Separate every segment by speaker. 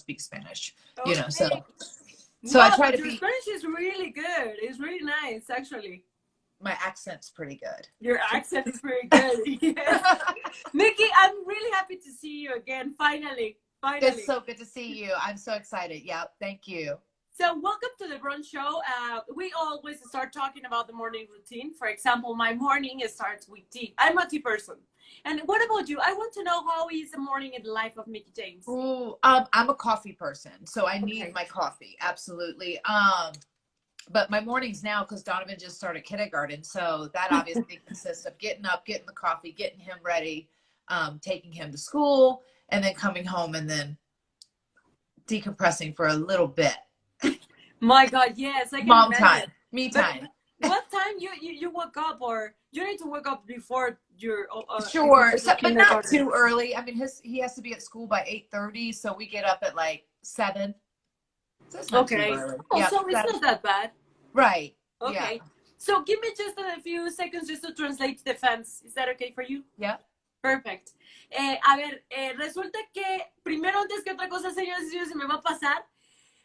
Speaker 1: speak Spanish,
Speaker 2: Okay.
Speaker 1: so
Speaker 2: Wow,
Speaker 1: I try
Speaker 2: but
Speaker 1: to
Speaker 2: your
Speaker 1: be,
Speaker 2: Spanish is really good. It's really nice, actually.
Speaker 1: my accent's pretty good.
Speaker 2: Your accent is very good. Yes. Mickie, I'm really happy to see you again. Finally.
Speaker 1: It's so good to see you. I'm so excited. Yeah, thank you.
Speaker 2: So welcome to the brunch show. We always start talking about the morning routine. For example, my morning starts with tea. I'm a tea person. And what about you? I want to know, how is the morning in the life of Mickie James?
Speaker 1: Ooh, I'm a coffee person, so I need my coffee. Absolutely. But my mornings now, because Donovan just started kindergarten, so that obviously consists of getting up, getting the coffee, getting him ready, taking him to school, and then coming home and then decompressing for a little bit.
Speaker 2: My God, yes, I can
Speaker 1: Mom
Speaker 2: imagine.
Speaker 1: time, me time.
Speaker 2: What time you woke up, or you need to wake up before your
Speaker 1: sure, so, but not too early. I mean, he has to be at school by 8:30, so we get up at like 7. So it's not too early.
Speaker 2: Oh, yeah, so it's not that bad.
Speaker 1: Right.
Speaker 2: Okay. Yeah. So give me just a few seconds just to translate the fans. Is that okay for you?
Speaker 1: Yeah.
Speaker 2: Perfect. A ver, resulta que primero, antes que otra cosa, señores y señores, se me va a pasar.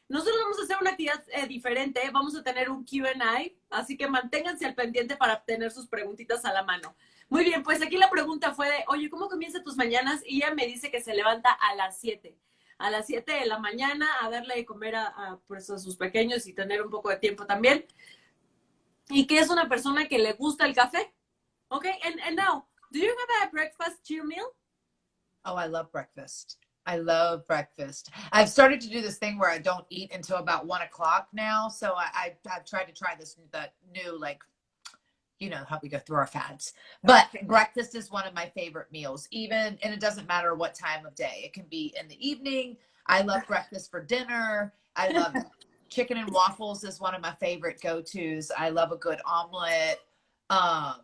Speaker 2: Nosotros vamos a hacer una actividad diferente. Vamos a tener un Q&A, así que manténganse al pendiente para tener sus preguntitas a la mano. Muy bien, pues aquí la pregunta fue de, oye, ¿cómo comienza tus mañanas? Y ella me dice que se levanta a las 7. A las 7 de la mañana a darle de comer pues a sus pequeños y tener un poco de tiempo también. Y que es una persona que le gusta el café. Okay, and now, do you have a breakfast cheer meal?
Speaker 1: Oh, I love breakfast. I love breakfast. I've started to do this thing where I don't eat until about 1 o'clock now. So I've tried to try the new, like, you know, how we go through our fads. But breakfast is one of my favorite meals, and it doesn't matter what time of day. It can be in the evening. I love breakfast for dinner. I love chicken and waffles is one of my favorite go-tos. I love a good omelet. I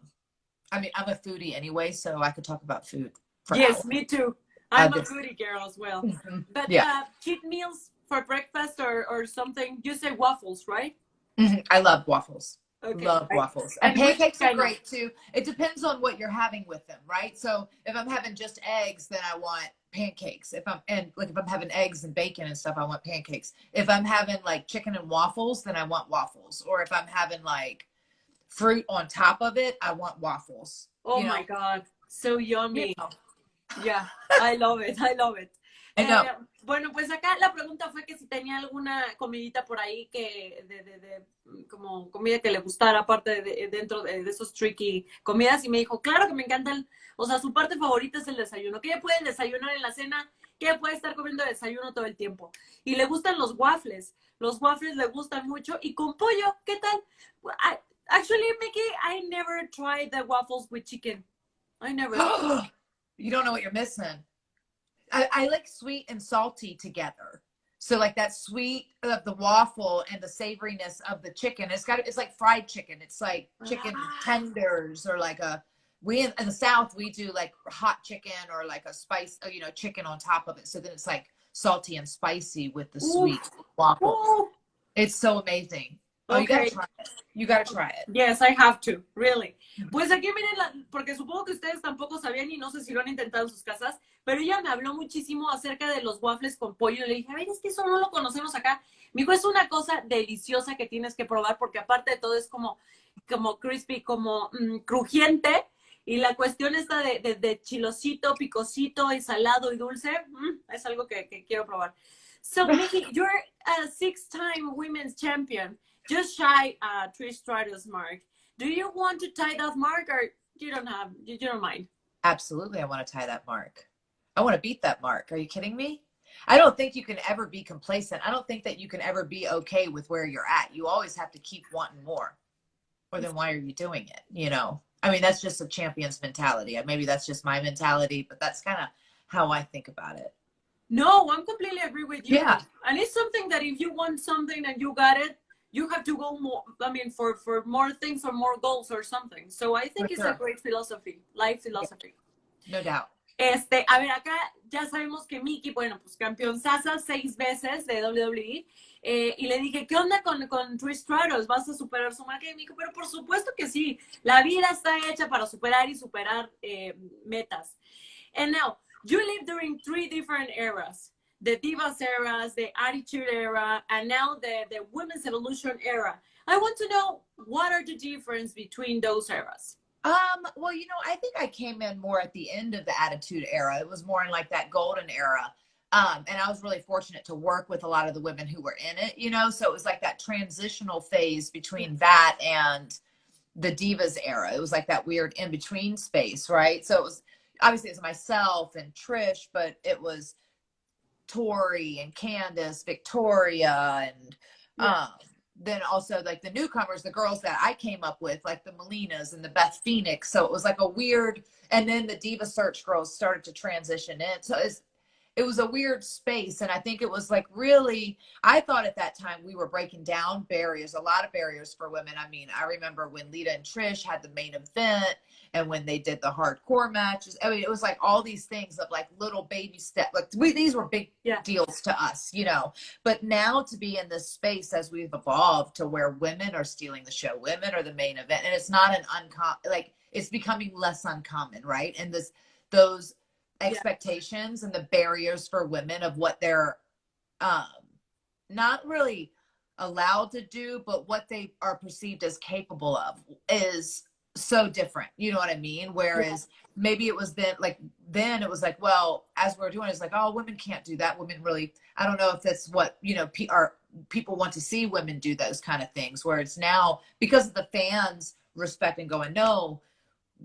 Speaker 1: mean, I'm a foodie anyway, so I could talk about food for hours.
Speaker 2: Me too. I'm a foodie girl as well. But cheat meals for breakfast or something, you say waffles, right?
Speaker 1: I love waffles.
Speaker 2: Okay.
Speaker 1: Love waffles. And pancakes are great too. It depends on what you're having with them, right? So if I'm having just eggs, then I want pancakes. If I'm having eggs and bacon and stuff, I want pancakes. If I'm having like chicken and waffles, then I want waffles. Or if I'm having like fruit on top of it, I want waffles.
Speaker 2: Oh my God, so yummy.
Speaker 1: You know.
Speaker 2: Yeah, I love it. I love it. Bueno, pues acá la pregunta fue que si tenía alguna comidita por ahí que como comida que le gustara, aparte dentro de esos tricky comidas, y me dijo, claro que me encantan, o sea, su parte favorita es el desayuno, que ella puede desayunar en la cena, que ella puede estar comiendo desayuno todo el tiempo, y le gustan los waffles le gustan mucho, y con pollo, ¿qué tal? Actually, Mickie, I never tried the waffles with chicken. I never.
Speaker 1: You don't know what you're missing. I like sweet and salty together. So like that sweet of the waffle and the savoriness of the chicken. It's like fried chicken. It's like chicken tenders, or like in the South, we do like hot chicken or like a spice, chicken on top of it. So then it's like salty and spicy with the sweet waffle. It's so amazing. Oh, you gotta try it. You gotta try it.
Speaker 2: Yes, I have to, really. Pues aquí miren, porque supongo que ustedes tampoco sabían y no sé si lo han intentado en sus casas, pero ella me habló muchísimo acerca de los waffles con pollo. Y le dije, a ver, es que eso no lo conocemos acá. Me dijo, es una cosa deliciosa que tienes que probar, porque aparte de todo es como crispy, como crujiente. Y la cuestión está de chilosito, picosito, y salado y dulce. Es algo que quiero probar. So, Mickie, you're a 6-time women's champion. Just shy Trish Stratus mark. Do you want to tie that mark, or you don't mind?
Speaker 1: Absolutely, I want to tie that mark. I want to beat that mark. Are you kidding me? I don't think you can ever be complacent. I don't think that you can ever be okay with where you're at. You always have to keep wanting more. Or then why are you doing it? You know? I mean, that's just a champion's mentality. Maybe that's just my mentality, but that's kind of how I think about it.
Speaker 2: No, I'm completely agree with you.
Speaker 1: Yeah.
Speaker 2: And it's something that if you want something and you got it, you have to go more, I mean, for more things or more goals or something. So I think it's a great philosophy, life philosophy.
Speaker 1: No doubt.
Speaker 2: A ver, acá ya sabemos que Mickie, bueno, pues campeonzaza 6 veces de WWE. Y le dije, ¿qué onda con Trish Stratus? ¿Vas a superar su marca? Y me dijo, pero por supuesto que sí. La vida está hecha para superar y superar metas. And now, you live during 3 different eras. the Divas eras, the Attitude era, and now the Women's Evolution era. I want to know, what are the difference between those eras?
Speaker 1: Well, I think I came in more at the end of the Attitude Era. It was more in like that golden era. And I was really fortunate to work with a lot of the women who were in it, so it was like that transitional phase between that and the Divas era. It was like that weird in between space, right? So it was obviously it was myself and Trish, but it was Tori and Candace, Victoria, and then also like the newcomers, the girls that I came up with, like the Melinas and the Beth Phoenix. So it was like a weird, and then the Diva Search girls started to transition in. So it was a weird space. And I think it was like really, I thought at that time we were breaking down barriers, a lot of barriers for women. I mean, I remember when Lita and Trish had the main event and when they did the hardcore matches. I mean, it was like all these things of like little baby step. Like these were big deals to us, but now to be in this space as we've evolved to where women are stealing the show, women are the main event. And it's not an uncommon, like it's becoming less uncommon, right? And those expectations and the barriers for women of what they're not really allowed to do, but what they are perceived as capable of is so different. You know what I mean? Whereas maybe it was then it was like, well, as we're doing, it's like, oh, women can't do that. Women really, I don't know if that's what, people want to see women do those kind of things, where it's now because of the fans respect and going, no,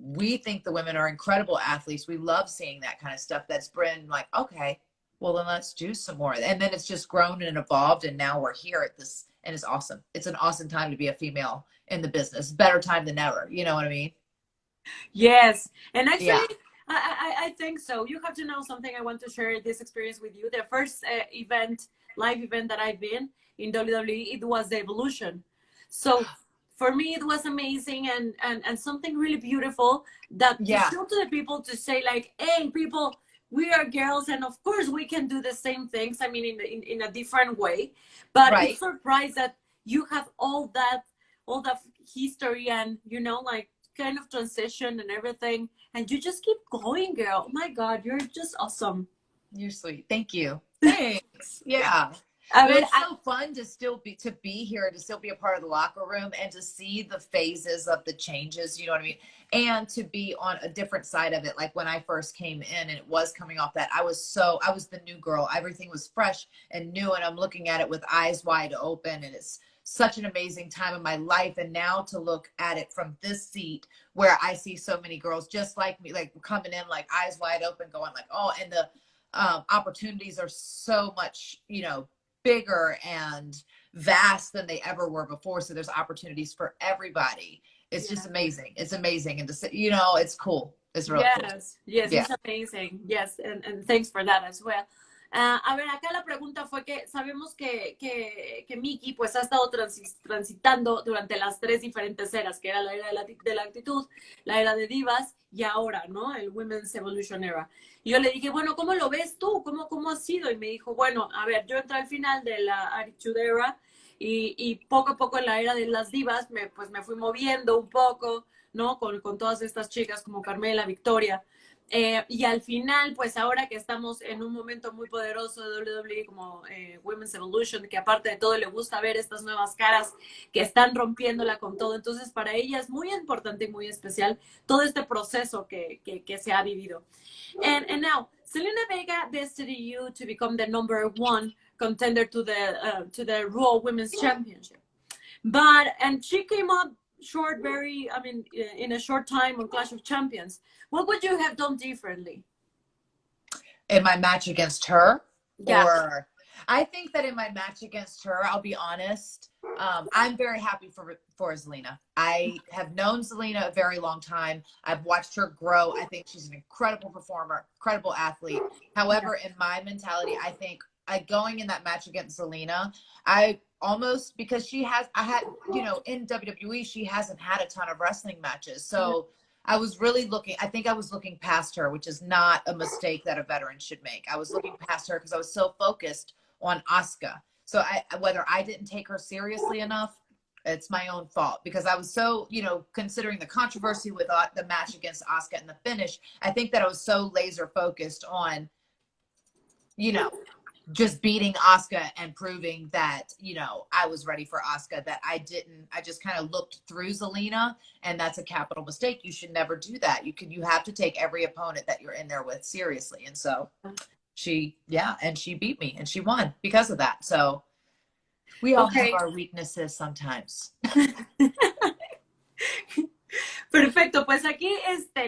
Speaker 1: we think the women are incredible athletes. We love seeing that kind of stuff. That's been like, okay, well then let's do some more. And then it's just grown and evolved. And now we're here at this, and it's awesome. It's an awesome time to be a female in the business. Better time than ever. You know what I mean?
Speaker 2: Yes. And actually, I think so. You have to know something. I want to share this experience with you. The first live event that I've been in WWE, it was the Evolution. So for me, it was amazing and something really beautiful that to show to the people, to say like, hey, people, we are girls, and of course we can do the same things. I mean, in a different way. But it's surprised that you have all that history and, like kind of transition and everything. And you just keep going, girl. Oh my God, you're just awesome.
Speaker 1: You're sweet. Thank you. Thanks. Yeah. It's so fun to still be here and to still be a part of the locker room and to see the phases of the changes, you know what I mean? And to be on a different side of it. Like when I first came in and it was coming off that, I was the new girl. Everything was fresh and new, and I'm looking at it with eyes wide open, and it's such an amazing time in my life. And now to look at it from this seat where I see so many girls just like me, like coming in, like eyes wide open, going like, oh, and the opportunities are so much, bigger and vast than they ever were before. So there's opportunities for everybody. It's just amazing. It's amazing. And to say, it's cool. It's really cool.
Speaker 2: Yes, it's amazing. Yes, and thanks for that as well. A ver, acá la pregunta fue que sabemos que Mickie pues ha estado transitando durante las 3 diferentes eras, que era la era de la actitud, la era de divas y ahora, ¿no? El Women's Evolution Era. Y yo le dije, bueno, ¿cómo lo ves tú? ¿Cómo ha sido? Y me dijo, bueno, a ver, yo entré al final de la Attitude Era y poco a poco en la era de las divas pues me fui moviendo un poco, ¿no? Con todas estas chicas como Carmela, Victoria. Y al final, pues ahora que estamos en un momento muy poderoso de WWE como Women's Evolution, que aparte de todo le gusta ver estas nuevas caras que están rompiéndola con todo, entonces para ella es muy importante y muy especial todo este proceso que se ha vivido. And now, Zelina Vega destined you to become the #1 contender to the Raw Women's Championship. And she came up short, in a short time on Clash of Champions. What would you have done differently?
Speaker 1: In my match against her?
Speaker 2: Yeah.
Speaker 1: Or I think that in my match against her, I'll be honest, I'm very happy for Zelina. I have known Zelina a very long time. I've watched her grow. I think she's an incredible performer, incredible athlete. However, in my mentality, I think going in that match against Zelina, because in WWE, she hasn't had a ton of wrestling matches. So I was looking past her, which is not a mistake that a veteran should make. I was looking past her because I was so focused on Asuka. So whether I didn't take her seriously enough, it's my own fault, because I was so, considering the controversy with the match against Asuka and the finish, I think that I was so laser focused on, just beating Asuka and proving that, I was ready for Asuka, that I just kind of looked through Zelina, and that's a capital mistake. You should never do that. You have to take every opponent that you're in there with seriously. And so she beat me and she won because of that. So we all have our weaknesses sometimes.
Speaker 2: Perfecto, pues aquí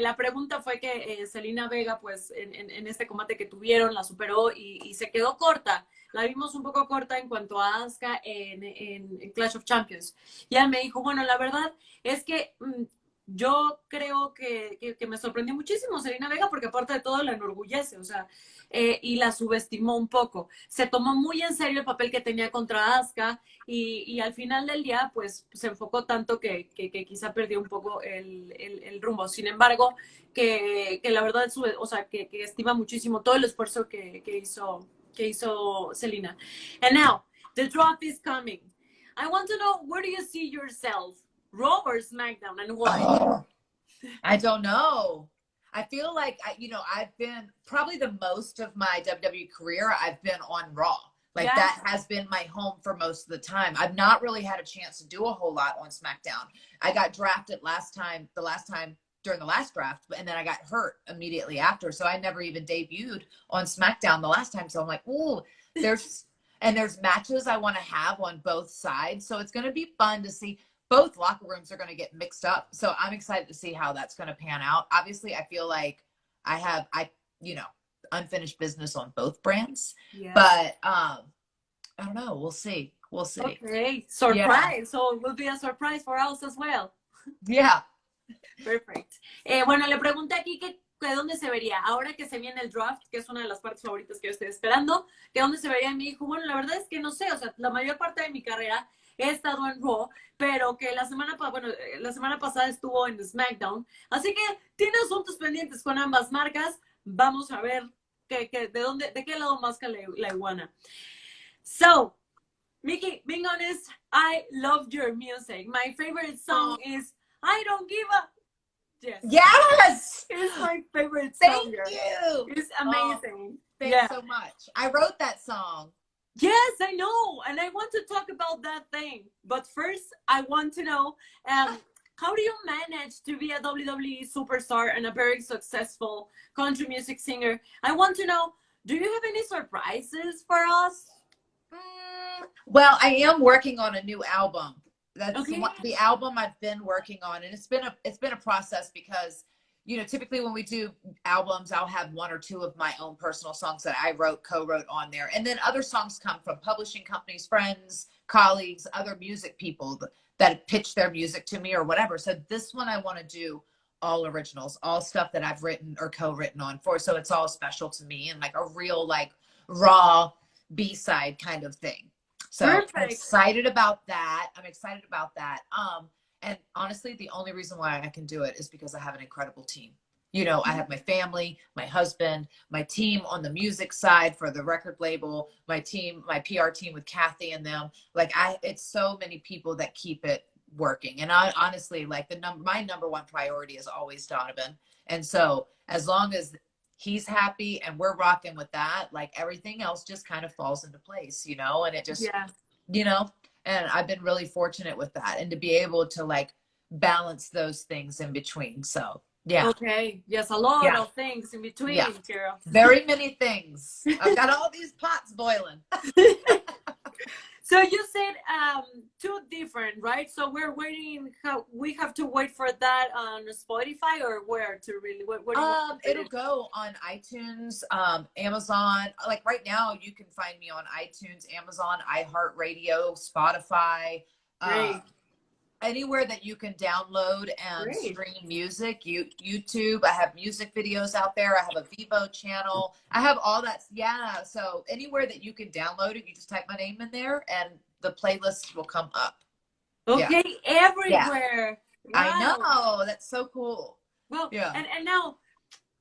Speaker 2: la pregunta fue que Zelina Vega, pues en este combate que tuvieron, la superó y se quedó corta. La vimos un poco corta en cuanto a Asuka en Clash of Champions. Y ella me dijo, bueno, la verdad es que yo creo que me sorprendió muchísimo Zelina Vega porque aparte de todo la enorgullece, o sea, y la subestimó un poco. Se tomó muy en serio el papel que tenía contra Asuka y al final del día, pues, se enfocó tanto que quizá perdió un poco el rumbo. Sin embargo, que la verdad, o sea, que estima muchísimo todo el esfuerzo que hizo Zelina. And now, the draft is coming. I want to know, where do you see yourself? Raw or SmackDown, and why?
Speaker 1: Oh, I don't know. I feel like I've been probably the most of my WWE career. I've been on Raw. Like that has been my home for most of the time. I've not really had a chance to do a whole lot on SmackDown. I got drafted the last time during the last draft, and then I got hurt immediately after. So I never even debuted on SmackDown the last time. So I'm like, ooh, there's matches I want to have on both sides. So it's going to be fun to see. Both locker rooms are going to get mixed up. So I'm excited to see how that's going to pan out. Obviously, I feel like I have unfinished business on both brands. Yes. But I don't know. We'll see.
Speaker 2: Okay. Surprise. Yeah. So it will be a surprise for us as well.
Speaker 1: Yeah.
Speaker 2: Perfect. Bueno, le pregunté aquí que dónde se vería. Ahora que se viene el draft, que es una de las partes favoritas que yo estoy esperando, que dónde se vería. Y me dijo, bueno, la verdad es que no sé. O sea, la mayor parte de mi carrera he estado en Raw, pero que la semana pasada estuvo en SmackDown. Así que tiene asuntos pendientes con ambas marcas. Vamos a ver de qué lado más que la iguana. So, Mickie, being honest, I loved your music. My favorite song is I Don't Give a...
Speaker 1: Yes!
Speaker 2: It's my favorite song.
Speaker 1: Thank you!
Speaker 2: It's amazing.
Speaker 1: Thanks so much. I wrote that song.
Speaker 2: Yes, I know. And I want to talk about that thing. But first, I want to know, how do you manage to be a WWE superstar and a very successful country music singer? I want to know, do you have any surprises for us?
Speaker 1: Well, I am working on a new album. That's the album I've been working on. And it's been a process because typically when we do albums, I'll have one or two of my own personal songs that I co-wrote on there. And then other songs come from publishing companies, friends, colleagues, other music people that pitch their music to me or whatever. So this one I want to do all originals, all stuff that I've written or co-written on for. So it's all special to me and like a real like raw B-side kind of thing. So
Speaker 2: Perfect.
Speaker 1: I'm excited about that. And honestly, the only reason why I can do it is because I have an incredible team. I have my family, my husband, my team on the music side for the record label, my PR team with Kathy and them. Like it's so many people that keep it working. And I honestly, like my number one priority is always Donovan. And so as long as he's happy and we're rocking with that, like everything else just kind of falls into place, and it just, and I've been really fortunate with that and to be able to like balance those things in between. So, yeah.
Speaker 2: Okay. Yes, a lot of things in between, girl.
Speaker 1: Very many things. I've got all these pots boiling.
Speaker 2: So you said two different, right? So we're waiting. We have to wait for that on Spotify or where to really? What
Speaker 1: it'll go on iTunes, Amazon. Like right now, you can find me on iTunes, Amazon, iHeartRadio, Spotify, anywhere that you can download and stream music. YouTube. I have music videos out there. I have a Vivo channel. I have all that. Yeah. So anywhere that you can download it, you just type my name in there and the playlist will come up.
Speaker 2: Okay. Everywhere.
Speaker 1: Yeah. Wow. I know. That's so cool.
Speaker 2: Well, and now,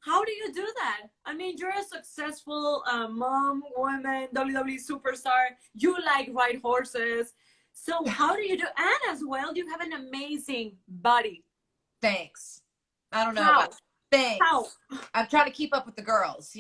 Speaker 2: how do you do that? I mean, you're a successful mom, woman, WWE superstar. You like ride horses. So how do you do? And as well, you have an amazing body.
Speaker 1: Thanks. I don't know. Thanks.
Speaker 2: How?
Speaker 1: I'm trying to keep up with the girls,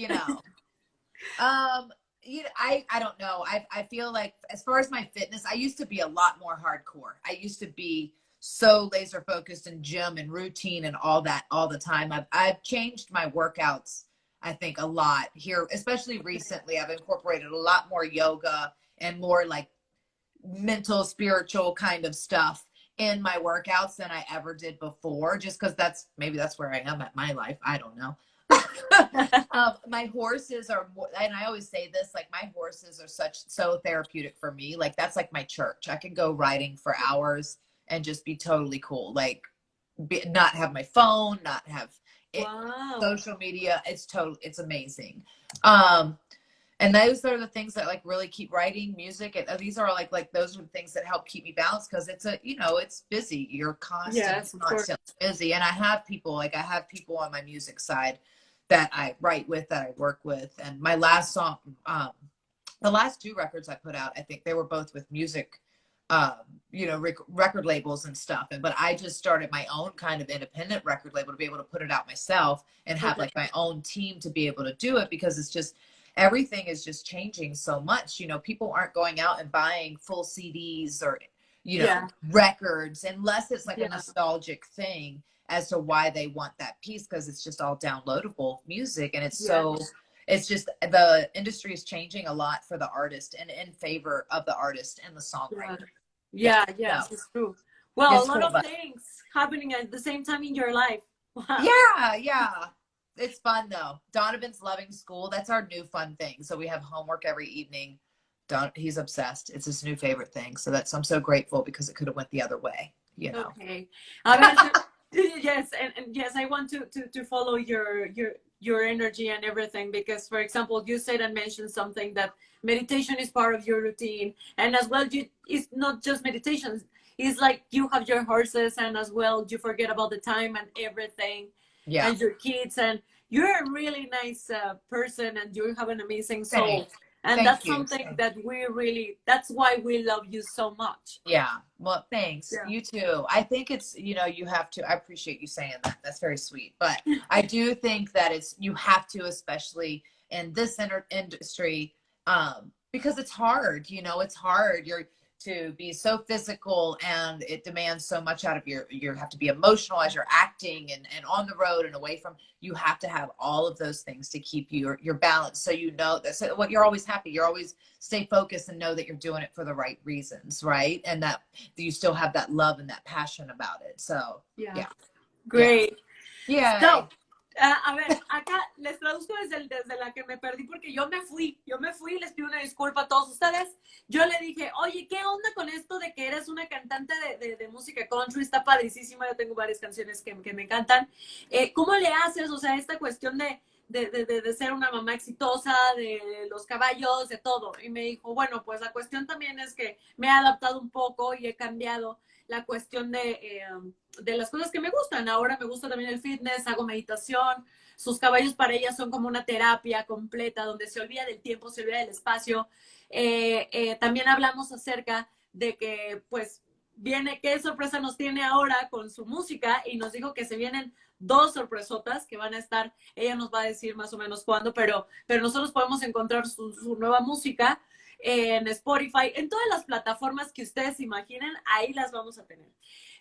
Speaker 1: I don't know. I feel like as far as my fitness, I used to be a lot more hardcore. I used to be so laser focused in gym and routine and all that all the time. I've changed my workouts, I think, a lot here, especially recently. I've incorporated a lot more yoga and more like mental, spiritual kind of stuff in my workouts than I ever did before, just because that's where I am at my life. I don't know. My horses are more, and I always say this, like my horses are so therapeutic for me. Like that's like my church. I can go riding for hours and just be totally cool. Like not have my phone, not have it,
Speaker 2: Wow.
Speaker 1: social media. It's amazing. Um, and those are the things that like really keep writing music. And these are like those are the things that help keep me balanced because it's busy. You're
Speaker 2: Yes, of course.
Speaker 1: constantly busy. And I have people on my music side that I write with, that I work with. And my last song, the last two records I put out, I think they were both with music, record labels and stuff. But I just started my own kind of independent record label to be able to put it out myself and have like my own team to be able to do it, because it's just, everything is just changing so much. People aren't going out and buying full CDs or, records, unless it's like a nostalgic thing as to why they want that piece, because it's just all downloadable music. And it's just, the industry is changing a lot for the artist and in favor of the artist and the songwriter.
Speaker 2: Yes,
Speaker 1: So
Speaker 2: it's true. Well, a
Speaker 1: it's
Speaker 2: lot
Speaker 1: cool,
Speaker 2: of things happening at the same time in your life. Wow.
Speaker 1: yeah. It's fun though. Donovan's loving school. That's our new fun thing. So we have homework every evening. He's obsessed. It's his new favorite thing. So I'm so grateful, because it could have went the other way,
Speaker 2: Okay. I mean, yes, and yes, I want to follow your energy and everything, because, for example, you said and mentioned something that meditation is part of your routine, and as well, it's not just meditation. It's like you have your horses, and as well, you forget about the time and everything, and your kids, and you're a really nice person, and you have an amazing soul.
Speaker 1: Thanks.
Speaker 2: And
Speaker 1: Thank
Speaker 2: that's
Speaker 1: you.
Speaker 2: something that that's why we love you so much.
Speaker 1: Yeah. Well, thanks. You too. I think it's, you have to, I appreciate you saying that. That's very sweet. But I do think that you have to, especially in this industry, because it's hard, it's hard. You're to be so physical, and it demands so much out of you have to be emotional as you're acting and on the road and away from, you have to have all of those things to keep your balance. So that you're always happy, you're always stay focused and know that you're doing it for the right reasons, right? And that you still have that love and that passion about it. So yeah.
Speaker 2: Great.
Speaker 1: Yeah.
Speaker 2: So, a ver, acá les traduzco desde la que me perdí, porque yo me fui, les pido una disculpa a todos ustedes. Yo le dije, oye, ¿qué onda con esto de que eres una cantante de música country? Está padrísima, yo tengo varias canciones que me encantan. ¿Cómo le haces? O sea, esta cuestión de ser una mamá exitosa, de los caballos, de todo. Y me dijo, bueno, pues la cuestión también es que me he adaptado un poco y he cambiado la cuestión de las cosas que me gustan. Ahora me gusta también el fitness, hago meditación. Sus caballos para ella son como una terapia completa, donde se olvida del tiempo, se olvida del espacio. También hablamos acerca de que, pues, qué sorpresa nos tiene ahora con su música, y nos dijo que se vienen 2 sorpresotas que van a estar, ella nos va a decir más o menos cuándo, pero nosotros podemos encontrar su nueva música en Spotify, en todas las plataformas que ustedes imaginen, ahí las vamos a tener.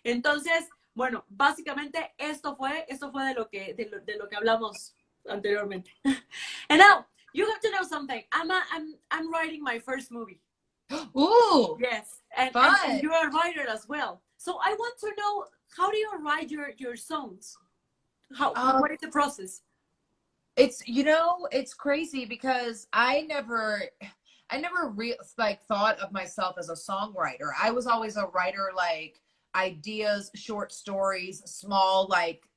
Speaker 2: Entonces, bueno, básicamente esto fue de lo que hablamos anteriormente. And now, you have to know something. I'm writing my first movie.
Speaker 1: Ooh.
Speaker 2: Yes, and you're a writer as well. So I want to know, how do you write your songs? What is the process?
Speaker 1: It's it's crazy, because I never thought of myself as a songwriter. I was always a writer, like ideas, short stories, small, like,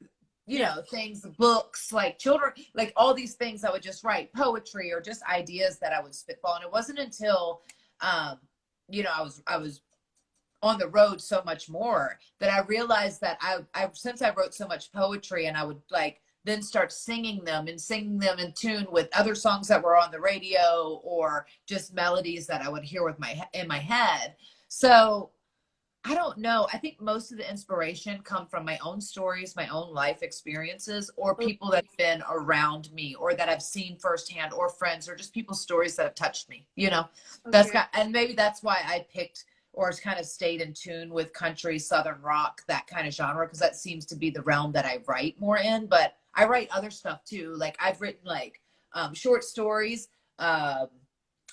Speaker 1: things, books, like children, like all these things I would just write, poetry or just ideas that I would spitball. And it wasn't until, I was on the road so much more that I realized that since I wrote so much poetry, and I would like then start singing them in tune with other songs that were on the radio, or just melodies that I would hear in my head. So I don't know. I think most of the inspiration come from my own stories, my own life experiences, or people that have been around me, or that I've seen firsthand, or friends, or just people's stories that have touched me. You know, that's
Speaker 2: Okay.
Speaker 1: and maybe that's why I picked or kind of stayed in tune with country, southern rock, that kind of genre, because that seems to be the realm that I write more in. But I write other stuff too. Like I've written like short stories. Um,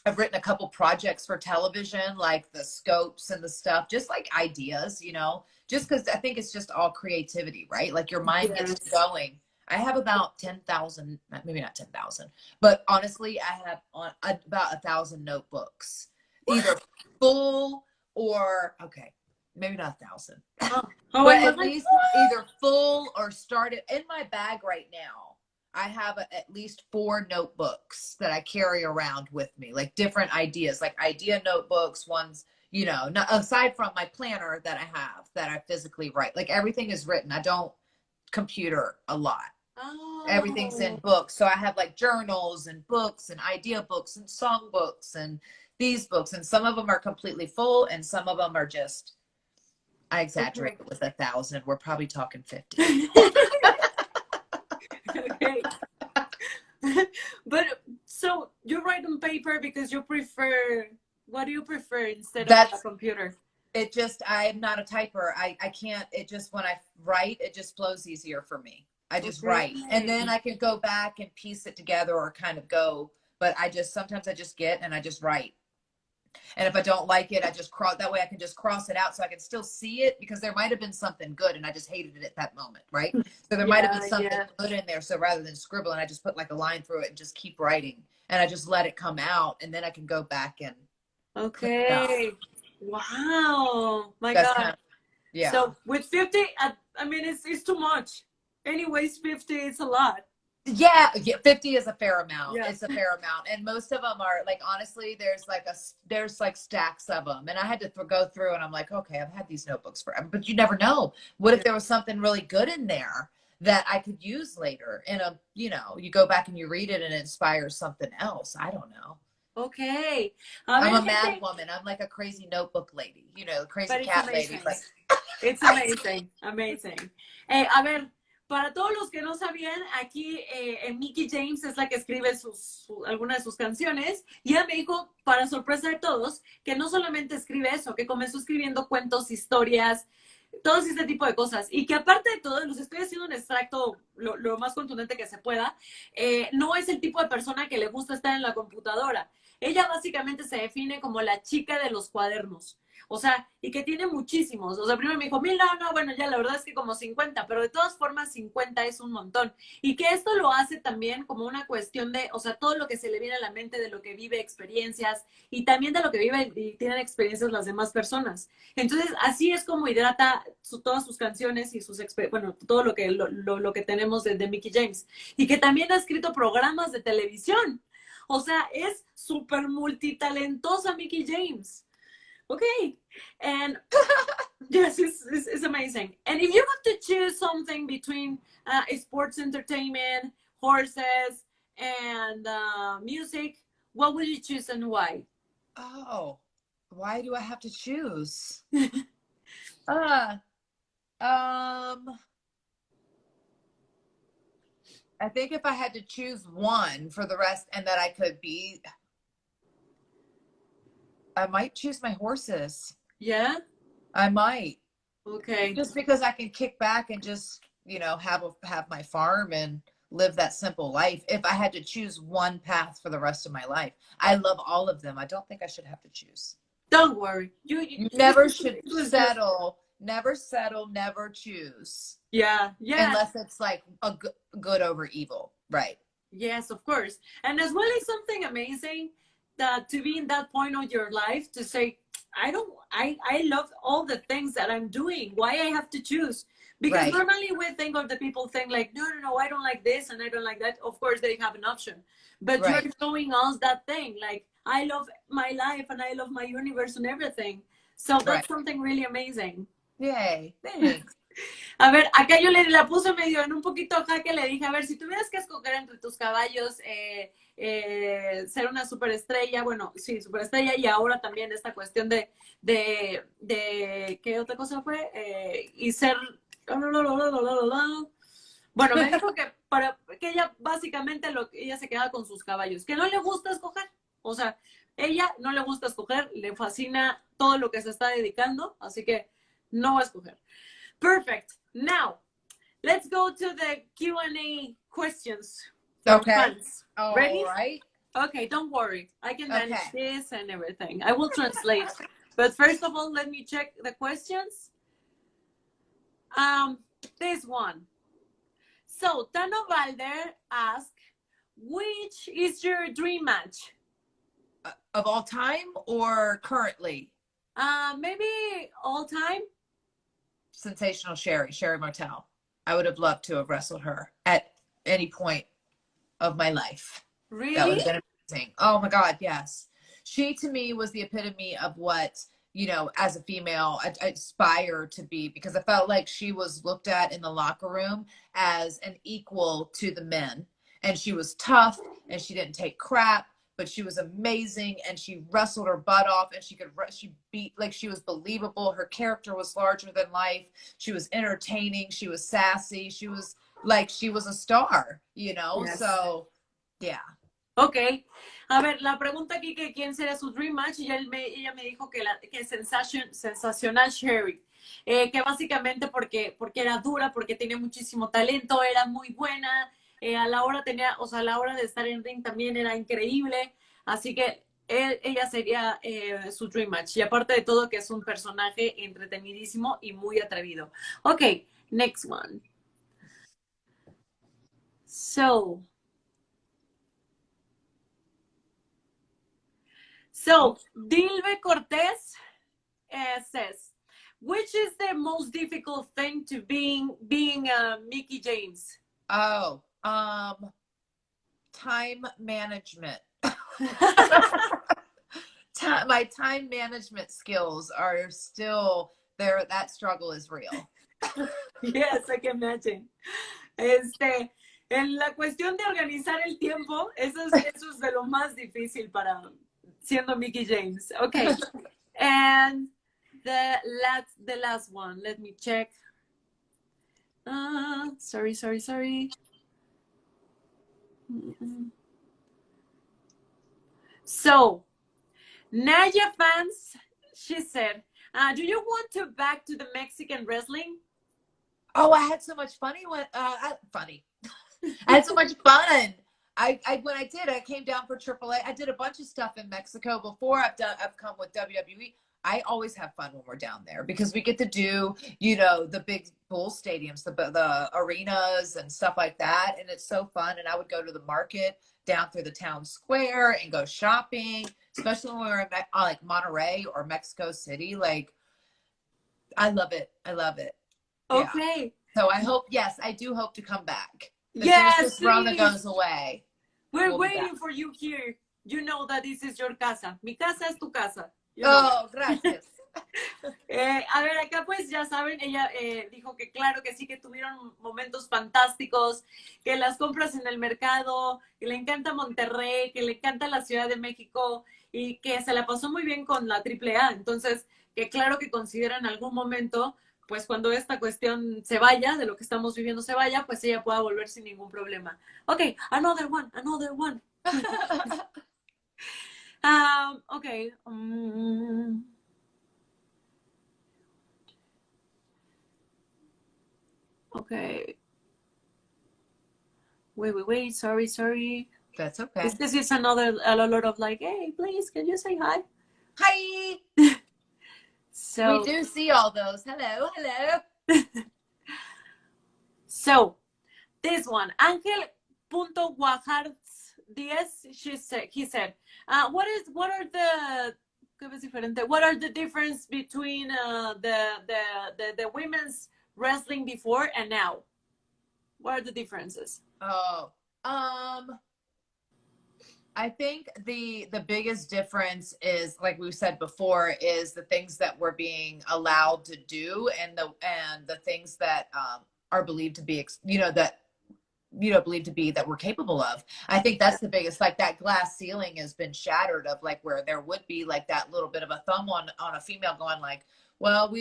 Speaker 1: I've written a couple projects for television, like the scopes and the stuff, just like ideas, you know, just because I think it's just all creativity, right? Like your mind gets to
Speaker 2: Yes.
Speaker 1: going. I have about 10,000, maybe not 10,000, but honestly, I have about 1,000 notebooks, either full or, okay, maybe not 1,000,
Speaker 2: Oh, oh,
Speaker 1: but
Speaker 2: I was
Speaker 1: at
Speaker 2: like,
Speaker 1: least either full or started in my bag right now. I have at least 4 notebooks that I carry around with me, like different ideas, like idea notebooks, ones, you know, not, aside from my planner that I have that I physically write. Like everything is written. I don't computer a lot. Everything's in
Speaker 2: oh,
Speaker 1: books. So I have like journals and books and idea books and song books and these books. And some of them are completely full and some of them are just, I exaggerate
Speaker 2: okay.
Speaker 1: with 1,000. We're probably talking 50.
Speaker 2: Okay. But so you write on paper because you prefer, what do you prefer instead of a
Speaker 1: That's
Speaker 2: computer?
Speaker 1: it. Just I'm not a typer. I can't. It just when I write, it just flows easier for me. I just
Speaker 2: Okay.
Speaker 1: write, and then I can go back and piece it together or kind of go. But I just sometimes I just get and I just write. And if I don't like it, I just cross. That way I can just cross it out so I can still see it, because there might have been something good and I just hated it at that moment, right? So there might have been
Speaker 2: Yeah,
Speaker 1: something
Speaker 2: yeah.
Speaker 1: good in there. So rather than scribbling, I just put like a line through it and just keep writing, and I just let it come out, and then I can go back and clean it up.
Speaker 2: Okay. Wow. My
Speaker 1: That's kind
Speaker 2: God.
Speaker 1: of, yeah.
Speaker 2: So with 50, I mean, it's too much. Anyways, 50 is a lot.
Speaker 1: Yeah, 50 is a fair amount.
Speaker 2: Yeah.
Speaker 1: It's a fair amount. And most of them are like, honestly, there's like stacks of them. And I had to go through and I'm like, okay, I've had these notebooks forever, but you never know. What if
Speaker 2: Yeah.
Speaker 1: there was something really good in there that I could use later in a, you know, you go back and you read it and it inspires something else. I don't know.
Speaker 2: Okay. A
Speaker 1: I'm
Speaker 2: ver,
Speaker 1: a mad
Speaker 2: gente.
Speaker 1: woman. I'm like a crazy notebook lady, you know, crazy
Speaker 2: But it's
Speaker 1: cat lady.
Speaker 2: amazing.
Speaker 1: Like,
Speaker 2: It's amazing. Amazing. A ver, para todos los que no sabían, aquí Mickie James es la que escribe algunas de sus canciones. Y ella me dijo, para sorpresa de todos, que no solamente escribe eso, que comenzó escribiendo cuentos, historias, todo este tipo de cosas. Y que aparte de todo, los estoy haciendo un extracto lo más contundente que se pueda, no es el tipo de persona que le gusta estar en la computadora. Ella básicamente se define como la chica de los cuadernos. O sea, y que tiene muchísimos. O sea, primero me dijo, 1000, no, bueno, ya la verdad es que como 50, pero de todas formas 50 es un montón. Y que esto lo hace también como una cuestión de, o sea, todo lo que se le viene a la mente de lo que vive, experiencias, y también de lo que vive y tienen experiencias las demás personas. Entonces, así es como hidrata todas sus canciones y bueno, todo lo que tenemos de Mickie James. Y que también ha escrito programas de televisión. O sea, es súper multitalentosa Mickie James. Okay. And yes, it's amazing. And if you have to choose something between sports entertainment, horses, and music, what would you choose and why?
Speaker 1: oh, why do I have to choose? Uh, um, I think if I had to choose one for the rest and that I could be, I might choose my horses.
Speaker 2: Yeah?
Speaker 1: I might.
Speaker 2: Okay.
Speaker 1: Just because I can kick back and just, you know, have my farm and live that simple life. If I had to choose one path for the rest of my life. I love all of them. I don't think I should have to choose.
Speaker 2: Don't worry.
Speaker 1: You never should
Speaker 2: It was just,
Speaker 1: settle, never settle, never choose.
Speaker 2: yeah, yeah.
Speaker 1: Unless it's like a good over evil. Right.
Speaker 2: Yes, of course. And as well as something amazing that to be in that point of your life to say, I love all the things that I'm doing. Why I have to choose? Because
Speaker 1: Right.
Speaker 2: normally we think of the people think like, no, I don't like this and I don't like that. Of course they have an option. But
Speaker 1: Right.
Speaker 2: you're showing us that thing. Like, I love my life and I love my universe and everything. So that's
Speaker 1: Right.
Speaker 2: something really amazing.
Speaker 1: Yay. Thanks.
Speaker 2: A ver, acá yo la puse medio en un poquito jaque, le dije, a ver, si tuvieras que escoger entre tus caballos, ser una superestrella, bueno, sí, superestrella, y ahora también esta cuestión de ¿qué otra cosa fue? Y ser... Bueno, me dijo que para que ella básicamente ella se queda con sus caballos, que no le gusta escoger, o sea, ella no le gusta escoger, le fascina todo lo que se está dedicando, así que no va a escoger. Perfect. Now, let's go to the Q&A questions from
Speaker 1: Okay.
Speaker 2: fans.
Speaker 1: All
Speaker 2: Ready?
Speaker 1: right.
Speaker 2: Okay, don't worry. I can manage
Speaker 1: Okay.
Speaker 2: this and everything. I will translate. But first of all, let me check the questions. This one. So, Tano Valder asked, which is your dream match?
Speaker 1: Of all time or currently?
Speaker 2: Maybe all time?
Speaker 1: Sensational Sherry Martel. I would have loved to have wrestled her at any point of my life.
Speaker 2: Really?
Speaker 1: That would have been amazing. Oh my God, yes. She to me was the epitome of what, you know, as a female, I aspire to be, because I felt like she was looked at in the locker room as an equal to the men. And she was tough and she didn't take crap, but she was amazing and she wrestled her butt off and she beat, like, she was believable. Her character was larger than life. She was entertaining. She was sassy. She was a star, you know?
Speaker 2: Yes.
Speaker 1: So, yeah.
Speaker 2: Ok. A ver, la pregunta aquí que quién sería su dream match, y ella me dijo que sensacional Sherry, que básicamente porque era dura, porque tenía muchísimo talento, era muy buena, a la hora a la hora de estar en ring también era increíble, así que ella sería su dream match, y aparte de todo que es un personaje entretenidísimo y muy atrevido. Ok, next one. So, Dilbe Cortez says, which is the most difficult thing to being Mickie James?
Speaker 1: Oh, time management. My time management skills are still there. That struggle is real.
Speaker 2: Yes, I can imagine. En la cuestión de organizar el tiempo, eso es de lo más difícil para siendo Mickie James. Okay. And the last one, let me check. Sorry. So, Naya fans, she said, do you want to back to the Mexican wrestling?
Speaker 1: Oh, I had so much funny when I had so much fun. When I came down for AAA. I did a bunch of stuff in Mexico before. I've come with WWE. I always have fun when we're down there because we get to do, you know, the big bull stadiums, the arenas and stuff like that. And it's so fun. And I would go to the market down through the town square and go shopping, especially when we were in like Monterrey or Mexico City. Like, I love it.
Speaker 2: Okay.
Speaker 1: Yeah. So I do hope to come back.
Speaker 2: Yes,
Speaker 1: as this Rona goes away.
Speaker 2: We're waiting for you here. You know that this is your casa. Mi casa es tu casa.
Speaker 1: Oh, gracias.
Speaker 2: A ver, acá pues ya saben, ella dijo que claro que sí, que tuvieron momentos fantásticos, que las compras en el mercado, que le encanta Monterrey, que le encanta la Ciudad de México y que se la pasó muy bien con la AAA. Entonces, que claro que consideran algún momento, pues cuando esta cuestión se vaya, de lo que estamos viviendo se vaya, pues ella pueda volver sin ningún problema. Ok, another one. Okay. Okay. Wait. Sorry.
Speaker 1: That's okay.
Speaker 2: This is a lot of like, hey, please, can you say hi?
Speaker 1: Hi.
Speaker 2: So
Speaker 1: we do see all those. Hello.
Speaker 2: So this one, Angel.Guajards 10, he said, what are the difference between the women's wrestling before and now? What are the differences?
Speaker 1: Oh, I think the biggest difference is, like we said before, is the things that we're being allowed to do, and the things that are believed to be, that believed to be that we're capable of. I think that's the biggest, like that glass ceiling has been shattered of like where there would be like that little bit of a thumb on a female going like, well,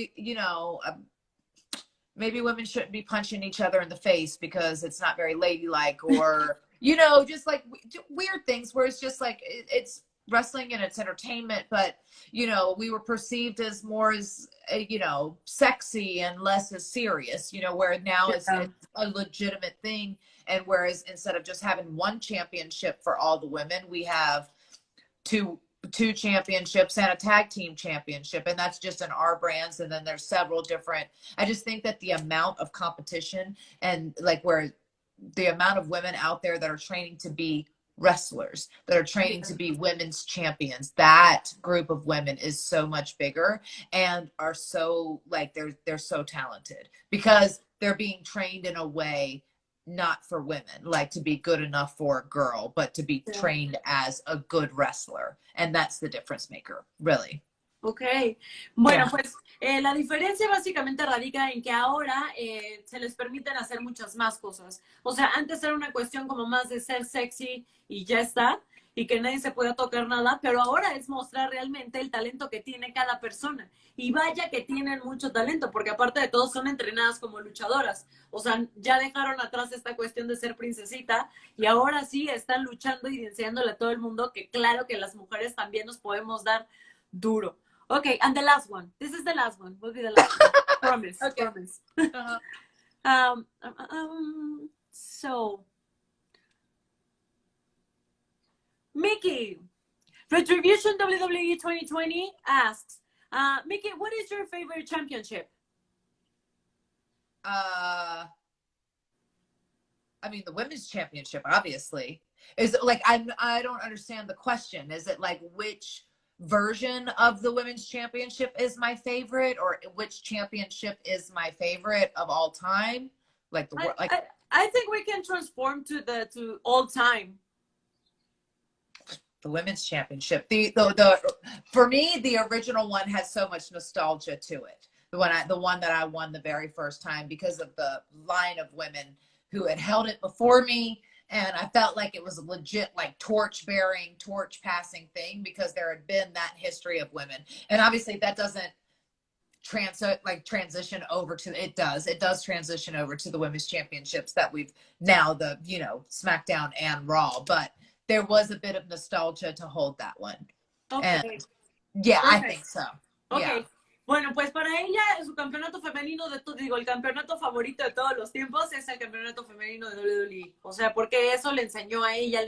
Speaker 1: maybe women shouldn't be punching each other in the face because it's not very ladylike, or just like weird things where it's just like it's wrestling and it's entertainment, but we were perceived as more as sexy and less as serious, where now
Speaker 2: Yeah.
Speaker 1: it's a legitimate thing. And whereas instead of just having one championship for all the women, we have two championships and a tag team championship, and that's just in our brands. And then there's several different. I just think that the amount of competition, and like where the amount of women out there that are training to be wrestlers, that are training to be women's champions, that group of women is so much bigger, and are so like they're so talented because they're being trained in a way not for women, like to be good enough for a girl, but to be trained as a good wrestler. And that's the difference maker, really.
Speaker 2: Ok, bueno,
Speaker 1: Yeah.
Speaker 2: pues la diferencia básicamente radica en que ahora se les permiten hacer muchas más cosas. O sea, antes era una cuestión como más de ser sexy y ya está, y que nadie se pueda tocar nada, pero ahora es mostrar realmente el talento que tiene cada persona. Y vaya que tienen mucho talento, porque aparte de todo son entrenadas como luchadoras. O sea, ya dejaron atrás esta cuestión de ser princesita y ahora sí están luchando y enseñándole a todo el mundo que claro que las mujeres también nos podemos dar duro. Okay, and the last one. This is the last one. Will be the last one. Promise.
Speaker 1: Okay.
Speaker 2: Promise.
Speaker 1: Uh-huh.
Speaker 2: So, Mickie, Retribution WWE 2020 asks, Mickie, what is your favorite championship?
Speaker 1: I mean, the women's championship, obviously. Is it like I don't understand the question. Is it like which version of the women's championship is my favorite, or which championship is my favorite of all time? Like
Speaker 2: I think we can transform to all time.
Speaker 1: The women's championship. The for me, the original one has so much nostalgia to it. The one that I won the very first time, because of the line of women who had held it before me. And I felt like it was a legit, like, torch bearing, torch passing thing, because there had been that history of women. And obviously that doesn't transition over to, it does transition over to the women's championships that we've now, the, SmackDown and Raw, but there was a bit of nostalgia to hold that one.
Speaker 2: Okay.
Speaker 1: And yeah,
Speaker 2: Perfect.
Speaker 1: I think so.
Speaker 2: Okay.
Speaker 1: Yeah.
Speaker 2: Bueno, pues para ella, su campeonato femenino el campeonato favorito de todos los tiempos es el campeonato femenino de WWE. O sea, porque eso le enseñó a ella,